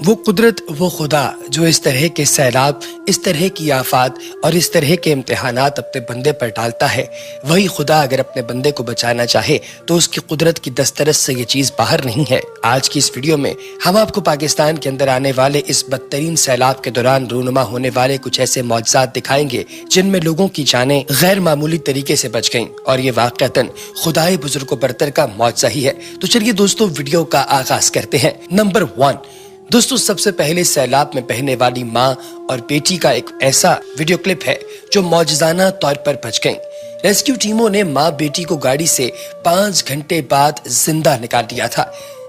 وہ قدرت، وہ خدا جو اس طرح کے سیلاب، اس طرح کی آفات اور اس طرح کے امتحانات اپنے بندے پر ڈالتا ہے، وہی خدا اگر اپنے بندے کو بچانا چاہے تو اس کی قدرت کی دسترس سے یہ چیز باہر نہیں ہے۔ آج کی اس ویڈیو میں ہم آپ کو پاکستان کے اندر آنے والے اس بدترین سیلاب کے دوران رونما ہونے والے کچھ ایسے معجزات دکھائیں گے جن میں لوگوں کی جانیں غیر معمولی طریقے سے بچ گئیں، اور یہ واقعتاً خدائے بزرگ و برتر کا معجزہ ہی ہے۔ تو چلیے دوستو ویڈیو کا آغاز کرتے ہیں۔ نمبر 1 دوستو، سب سے پہلے سیلاب میں بہنے والی ماں اور بیٹی کا ایک ایسا ویڈیو کلپ ہے جو معجزانہ طور پر بچ گئیں۔ ریسکیو ٹیموں نے ماں بیٹی کو گاڑی سے 5 گھنٹے بعد زندہ نکال لیا تھا۔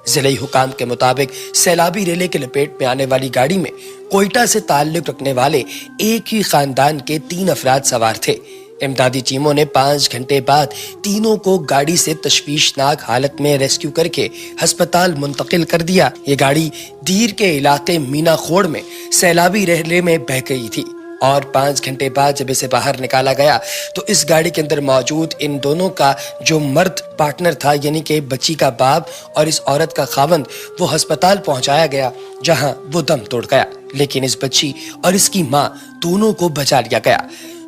ضلعی حکام کے مطابق سیلابی ریلے کے لپیٹ میں آنے والی گاڑی میں کوئٹہ سے تعلق رکھنے والے ایک ہی خاندان کے 3 افراد سوار تھے۔ امدادی ٹیموں نے 5 گھنٹے بعد تینوں کو گاڑی سے تشویشناک حالت میں ریسکیو کر کے ہسپتال منتقل کر دیا۔ یہ گاڑی دیر کے علاقے مینا خوڑ میں سیلابی ریلے میں بہہ گئی تھی، اور 5 گھنٹے بعد جب اسے باہر نکالا گیا تو اس گاڑی کے اندر موجود ان دونوں کا جو مرد پارٹنر تھا، یعنی کہ بچی کا باپ اور اس عورت کا خاوند، وہ ہسپتال پہنچایا گیا جہاں وہ دم توڑ گیا، لیکن اس بچی اور اس کی ماں دونوں کو بچا لیا گیا۔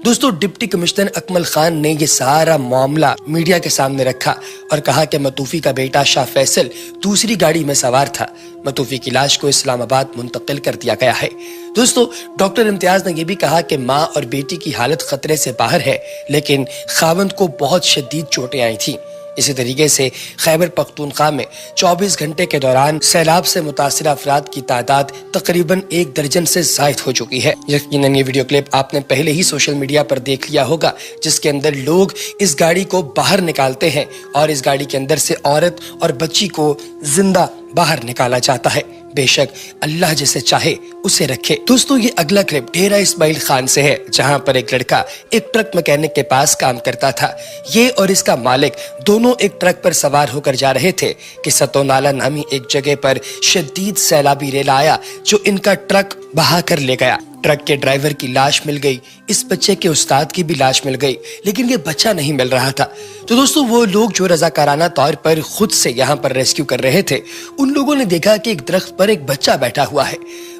دوستو، ڈپٹی کمشنر اکمل خان نے یہ سارا معاملہ میڈیا کے سامنے رکھا اور کہا کہ متوفی کا بیٹا شاہ فیصل دوسری گاڑی میں سوار تھا۔ متوفی کی لاش کو اسلام آباد منتقل کر دیا گیا ہے۔ دوستو، ڈاکٹر امتیاز نے یہ بھی کہا کہ ماں اور بیٹی کی حالت خطرے سے باہر ہے، لیکن خاوند کو بہت شدید چوٹیں آئی تھیں۔ اسی طریقے سے خیبر پختونخوا میں 24 گھنٹے کے دوران سیلاب سے متاثرہ افراد کی تعداد تقریباً 1 درجن سے زائد ہو چکی ہے۔ یقیناً یہ ویڈیو کلپ آپ نے پہلے ہی سوشل میڈیا پر دیکھ لیا ہوگا، جس کے اندر لوگ اس گاڑی کو باہر نکالتے ہیں اور اس گاڑی کے اندر سے عورت اور بچی کو زندہ باہر نکالا جاتا ہے۔ بے شک اللہ جسے چاہے اسے رکھے۔ دوستو، یہ اگلا کلپ ڈیرہ اسماعیل خان سے ہے، جہاں پر ایک لڑکا ایک ٹرک میکینک کے پاس کام کرتا تھا۔ یہ اور اس کا مالک دونوں ایک ٹرک پر سوار ہو کر جا رہے تھے کہ ستو نالا نامی ایک جگہ پر شدید سیلابی ریلا آیا جو ان کا ٹرک بہا کر لے گیا۔ ٹرک کے ڈرائیور کی لاش مل گئی، اس بچے کے استاد کی بھی لاش مل گئی، لیکن یہ بچہ نہیں مل رہا تھا۔ تو دوستو، وہ لوگ جو رضاکارانہ طور پر خود سے یہاں پر ریسکیو کر رہے تھے، ان لوگوں نے دیکھا کہ ایک درخت پر ایک بچہ بیٹھا ہوا ہے۔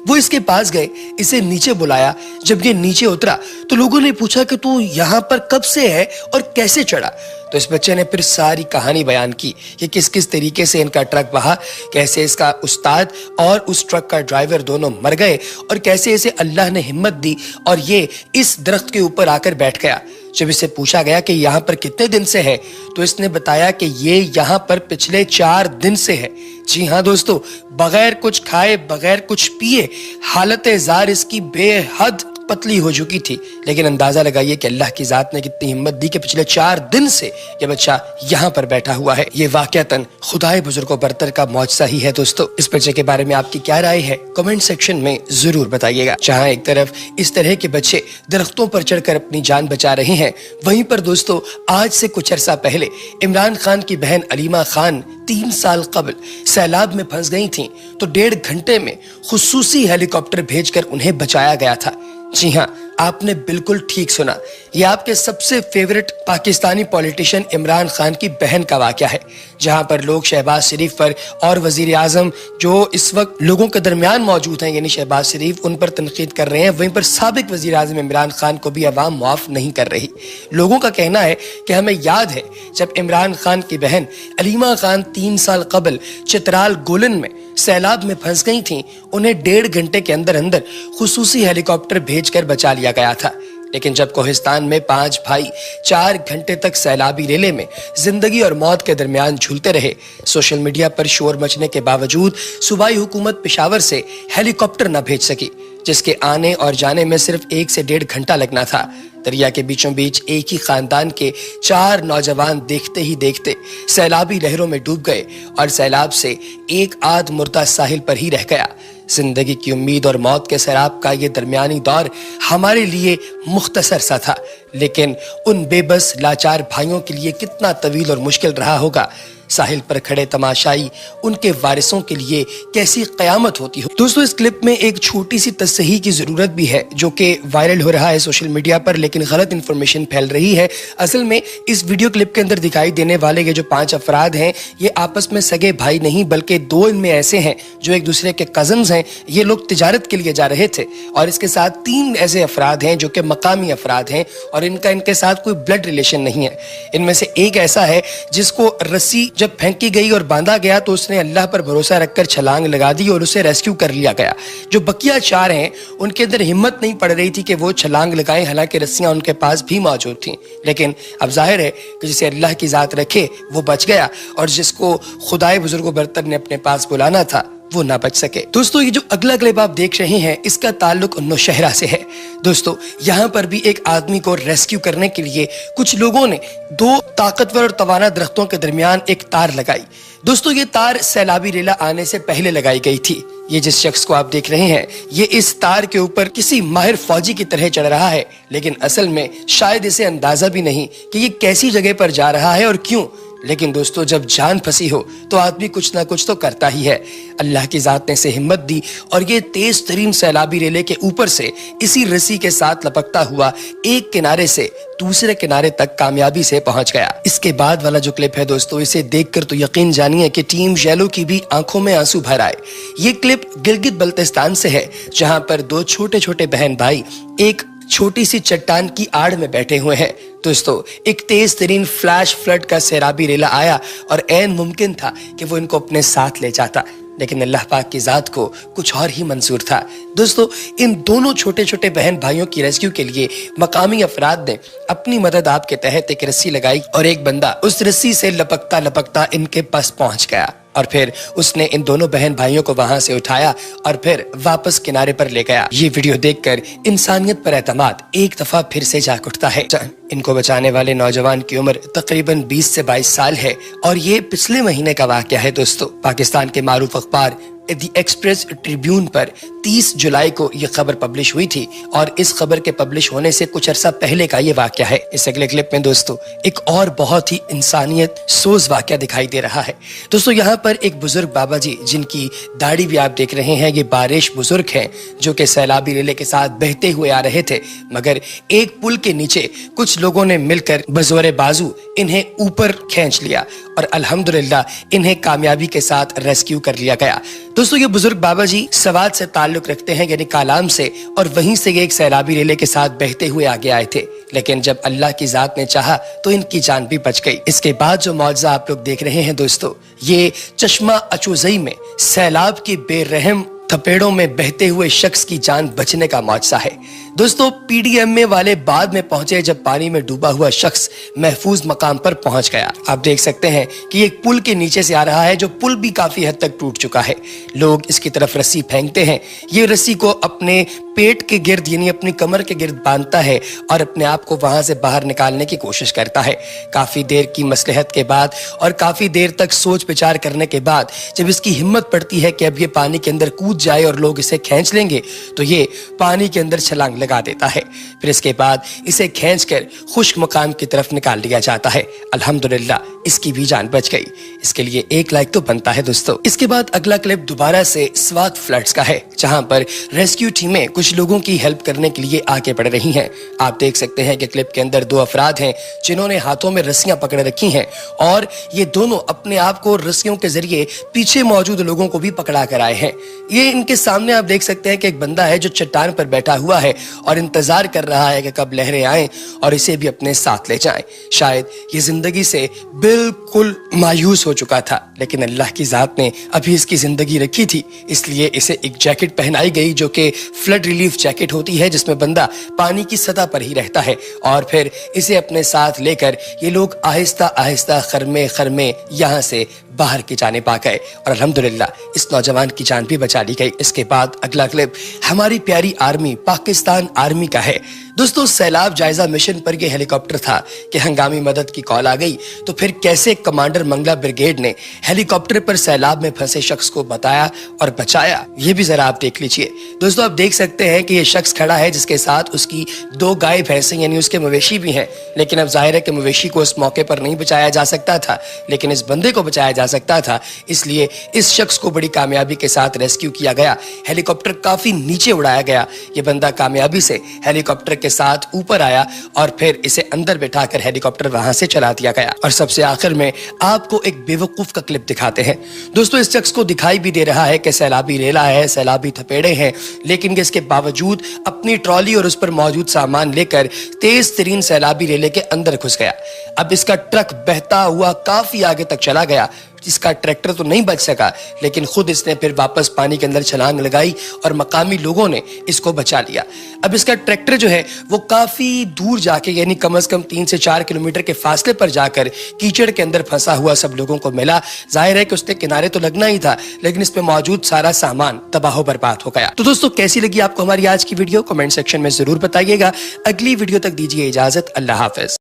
وہ اس کے پاس گئے، اسے نیچے بلایا۔ جب یہ نیچے اترا تو لوگوں نے پوچھا کہ تو یہاں پر کب سے ہے اور کیسے چڑھا؟ تو اس بچے نے پھر ساری کہانی بیان کی کہ کس طریقے سے ان کا ٹرک بہا، کیسے اس کا استاد اور اس ٹرک کا ڈرائیور دونوں مر گئے، اور کیسے اسے اللہ نے ہمت دی اور یہ اس درخت کے اوپر آ کر بیٹھ گیا۔ جب اسے پوچھا گیا کہ یہاں پر کتنے دن سے ہے تو اس نے بتایا کہ یہ یہاں پر پچھلے 4 دن سے ہے۔ جی ہاں دوستو، بغیر کچھ کھائے، بغیر کچھ پیے، حالت زار اس کی بے حد پتلی ہو چکی تھی، لیکن اندازہ لگائیے کہ اللہ کی ذات نے کتنی ہمت دی کہ پچھلے 4 دن سے یہ بچہ یہاں پر بیٹھا ہوا ہے۔ یہ واقعتاً خدائے بزرگ و برتر کا معجزہ ہی ہے۔ دوستو، اس بچے کے بارے میں آپ کی کیا رائے ہے؟ کمنٹ سیکشن میں ضرور بتائیے گا۔ جہاں ایک طرف اس طرح کے بچے درختوں پر چڑھ کر اپنی جان بچا رہے ہیں، وہیں پر دوستو آج سے کچھ عرصہ پہلے عمران خان کی بہن علیمہ خان 3 سال قبل سیلاب میں پھنس گئی تھیں، تو 1.5 گھنٹے میں خصوصی ہیلی کاپٹر بھیج کر انہیں بچایا گیا تھا۔ جی ہاں، آپ نے بالکل ٹھیک سنا، یہ آپ کے سب سے فیورٹ پاکستانی پولیٹیشین عمران خان کی بہن کا واقعہ ہے، جہاں پر لوگ شہباز شریف پر اور وزیر اعظم جو اس وقت لوگوں کے درمیان موجود ہیں، یعنی شہباز شریف، ان پر تنقید کر رہے ہیں، وہیں پر سابق وزیر اعظم عمران خان کو بھی عوام معاف نہیں کر رہی۔ لوگوں کا کہنا ہے کہ ہمیں یاد ہے جب عمران خان کی بہن علیمہ خان 3 سال قبل چترال گولن میں سیلاب میں پھنس گئی تھیں، انہیں 1.5 گھنٹے کے اندر خصوصی ہیلی کاپٹر بھیج کر بچا لیا گیا تھا۔ لیکن جب کوہستان میں 5 بھائی 4 گھنٹے تک سیلابی ریلے میں زندگی اور موت کے درمیان جھولتے رہے، سوشل میڈیا پر شور مچنے کے باوجود صوبائی حکومت پشاور سے ہیلی کاپٹر نہ بھیج سکی، جس کے آنے اور جانے میں صرف 1 سے 1.5 گھنٹہ لگنا تھا۔ دریا کے بیچوں بیچ ایک ہی خاندان کے 4 نوجوان دیکھتے ہی دیکھتے سیلابی لہروں میں ڈوب گئے، اور سیلاب سے ایک آدھ مردہ ساحل پر ہی رہ گیا۔ زندگی کی امید اور موت کے سیلاب کا یہ درمیانی دور ہمارے لیے مختصر سا تھا، لیکن ان بے بس لاچار بھائیوں کے لیے کتنا طویل اور مشکل رہا ہوگا۔ साहिल पर खड़े तमाशाई, उनके वारिसों के लिए कैसी क़यामत होती हो। दोस्तों, इस क्लिप में एक छोटी सी तस्हीह की ज़रूरत भी है जो कि वायरल हो रहा है सोशल मीडिया पर, लेकिन गलत इन्फॉर्मेशन फैल रही है। असल में इस वीडियो क्लिप के अंदर दिखाई देने वाले ये जो 5 अफराद हैं, ये आपस में सगे भाई नहीं बल्कि 2 इनमें ऐसे हैं जो एक दूसरे के कजन्स हैं। ये लोग तिजारत के लिए जा रहे थे और इसके साथ 3 ऐसे अफराद हैं जो कि मकामी अफराद हैं और इनके साथ कोई ब्लड रिलेशन नहीं है। इनमें से एक ऐसा है जिसको रस्सी जब फेंकी गई और बांधा गया तो उसने अल्लाह पर भरोसा रखकर छलांग लगा दी और उसे रेस्क्यू कर लिया गया। जो बकिया 4 हैं, उनके अंदर हिम्मत नहीं पड़ रही थी कि वो छलांग लगाएं, हालांकि रस्सियां उनके पास भी मौजूद थीं। लेकिन अब जाहिर है कि जिसे अल्लाह की जात रखे वो बच गया और जिसको खुदाए बुजुर्ग बरतर ने अपने पास बुलाना था वो ना बच सके। दोस्तों, ये जो अगला क्लिप आप देख रहे हैं इसका ताल्लुक नौशहरा से है। दोस्तों, यहाँ पर भी एक आदमी को रेस्क्यू करने के लिए कुछ लोगों ने 2 ताकतवर और तवाना दरख्तों के दरमियान एक तार लगाई। दोस्तों, ये तार सैलाबी रेला आने से पहले लगाई गई थी। ये जिस शख्स को आप देख रहे हैं, ये इस तार के ऊपर किसी माहिर फौजी की तरह चढ़ रहा है, लेकिन असल में शायद इसे अंदाजा भी नहीं कि ये कैसी जगह पर जा रहा है और क्यों। लेकिन दोस्तों, जब जान फंसी हो तो आदमी कुछ ना कुछ तो करता ही है। अल्लाह की जात ने इसे हिम्मत दी और ये तेज तरीन सैलाबी रेले के ऊपर से इसी रस्सी के साथ लपकता हुआ एक किनारे से दूसरे किनारे तक कामयाबी से पहुंच गया। इसके बाद वाला जो क्लिप है दोस्तों, इसे देखकर तो यकीन जानिए कि टीम येलो की भी आंखों में आंसू भर आए। ये क्लिप गिलगित बल्तिस्तान से है, जहां पर 2 छोटे छोटे बहन भाई एक छोटी सी चट्टान की आड़ में बैठे हुए हैं। दोस्तों, एक तेज तरीन फ्लैश फ्लड का सैलाबी रेला आया और ऐन मुमकिन था कि वो इनको अपने साथ ले जाता, लेकिन अल्लाह पाक की जात को कुछ और ही मंजूर था। दोस्तों, इन दोनों छोटे छोटे बहन भाइयों की रेस्क्यू के लिए मकामी अफराद ने अपनी मदद आप के तहत एक रस्सी लगाई और एक बंदा उस रस्सी से लपकता लपकता इनके पास पहुंच गया और फिर उसने इन दोनों बहन भाइयों को वहां से उठाया और फिर वापस किनारे पर ले गया। ये वीडियो देखकर इंसानियत पर एतमाद एक दफा फिर से जाग उठता है। इनको बचाने वाले नौजवान की उम्र तकरीबन 20 से 22 साल है और ये पिछले महीने का वाकया है। दोस्तों, पाकिस्तान के मारूफ अखबार द एक्सप्रेस ट्रिब्यून पर 30 जुलाई को यह खबर पब्लिश हुई थी और इस खबर के पब्लिश होने से कुछ अरसा पहले का ये वाकया है। इस अगले क्लिप में दोस्तों एक और बहुत ही इंसानियत सोज वाकया दिखाई दे रहा है। दोस्तों, यहाँ पर एक बुजुर्ग बाबा जी, जिनकी दाढ़ी भी आप देख रहे हैं, ये बारिश बुजुर्ग हैं जो कि सैलाबी रेले के साथ बहते हुए आ रहे थे, मगर एक पुल के नीचे कुछ लोगों ने मिलकर बजोरे बाजू इन्हें ऊपर खींच लिया और अल्हम्दुलिल्लाह इन्हें कामयाबी के साथ रेस्क्यू कर लिया गया। दोस्तों, ये बुजुर्ग बाबा जी सवात से ताल्लुक रखते हैं, यानी कालाम से, और वहीं से ये एक सैलाबी रेले के साथ बहते हुए आगे आए थे, लेकिन जब अल्लाह की जात ने चाहा तो इनकी जान भी बच गई। इसके बाद जो मौजज़ा आप लोग देख रहे हैं दोस्तों, ये चश्मा अचूजई में सैलाब की बेरहम थपेड़ों में बहते हुए शख्स की जान बचने का मौजज़ा है। दोस्तों, पीडीएमए वाले बाद में पहुंचे जब पानी में डूबा हुआ शख्स महफूज मकाम पर पहुंच गया। आप देख सकते हैं कि एक पुल के नीचे से आ रहा है, जो पुल भी काफी हद तक टूट चुका है। लोग इसकी तरफ रस्सी फेंकते हैं, ये रस्सी को अपने पेट के गिर्द यानी अपनी कमर के गिर्द बांधता है और अपने आप को वहां से बाहर निकालने की कोशिश करता है। काफी देर की मसलहत के बाद और काफी देर तक सोच विचार करने के बाद जब इसकी हिम्मत पड़ती है कि अब ये पानी के अंदर कूद जाए और लोग इसे खींच लेंगे, तो ये पानी के अंदर छलांग लगा देता है। फिर इसके बाद इसे खींचकर खुश्क मकाम की तरफ निकाल लिया जाता है। अल्हम्दुलिल्लाह इसकी भी जान बच गई। इसके लिए 1 लाइक तो बनता है दोस्तों। इसके बाद अगला क्लिप दोबारा से स्वात फ्लड्स का है, जहां पर रेस्क्यू टीमें कुछ लोगों की हेल्प करने के लिए आगे बढ़ रही हैं। आप देख सकते हैं कि क्लिप के अंदर 2 अफराद हैं जिन्होंने हाथों में रस्सियां पकड़ रखी हैं और ये दोनों अपने आप को रस्सियों के जरिए पीछे मौजूद लोगों को भी पकड़ा कर आए हैं। ये इनके सामने आप देख सकते हैं कि एक बंदा है जो चट्टान पर बैठा हुआ है और इंतजार कर रहा है कि कब लहरें आएं और इसे भी अपने साथ ले जाएं। शायद ये जिंदगी से बिल्कुल मायूस हो चुका था, लेकिन अल्लाह की जात ने अभी इसकी जिंदगी रखी थी, इसलिए इसे एक जैकेट पहनाई गई जो कि फ्लड रिलीफ जैकेट होती है, जिसमें बंदा पानी की सतह पर ही रहता है और फिर इसे अपने साथ लेकर ये लोग आहिस्ता आहिस्ता खरमे खरमे यहाँ से बाहर की जानिब आ गए और अल्हम्दुलिल्लाह इस नौजवान की जान भी बचा ली गई। इसके बाद अगला क्लिप हमारी प्यारी आर्मी पाकिस्तान आर्मी का है। दोस्तों सैलाब जायजा मिशन पर यह हेलीकॉप्टर था कि हंगामी मदद की कॉल आ गई तो फिर कैसे कमांडर मंगला ब्रिगेड ने हेलीकॉप्टर पर सैलाब में फंसे शख्स को बताया और बचाया, ये भी जरा आप देख लीजिए। दोस्तों आप देख सकते हैं कि ये शख्स खड़ा है जिसके साथ उसकी 2 गाय भैंसें यानी उसके मवेशी भी हैं, लेकिन अब जाहिर है कि मवेशी को उस मौके पर नहीं बचाया जा सकता था, लेकिन इस बंदे को बचाया जा सकता था। इसलिए इस शख्स को बड़ी कामयाबी के साथ रेस्क्यू किया गया, हेलीकॉप्टर काफी नीचे उड़ाया गया। ये बंदा कामयाबी से हेलीकॉप्टर के साथ ऊपर आया और फिर इसे अंदर बिठाकर हेलीकॉप्टर वहां से चला दिया गया। और सबसे आखिर में आपको एक बेवकूफ का क्लिप दिखाते हैं। दोस्तों इस शख्स को दिखाई भी दे रहा है कि सैलाबी रेला है, सैलाबी थपेड़े हैं, लेकिन इसके बावजूद अपनी ट्रॉली और उस पर मौजूद सामान लेकर तेज तरीन सैलाबी रेले के अंदर घुस गया। अब इसका ट्रक बहता हुआ काफी आगे तक चला गया। इसका ट्रैक्टर तो नहीं बच सका, लेकिन खुद इसने फिर वापस पानी के अंदर छलांग लगाई और मकामी लोगों ने इसको बचा लिया। अब इसका ट्रैक्टर जो है वो काफी दूर जाके यानी कम से कम 3 से 4 किलोमीटर के फासले पर जाकर कीचड़ के अंदर फंसा हुआ सब लोगों को मिला। जाहिर है कि उसने किनारे तो लगना ही था, लेकिन इसमें मौजूद सारा सामान तबाह बर्बाद हो गया। तो दोस्तों कैसी लगी आपको हमारी आज की वीडियो, कमेंट सेक्शन में जरूर बताइएगा। अगली वीडियो तक दीजिए इजाजत। अल्लाह हाफिज।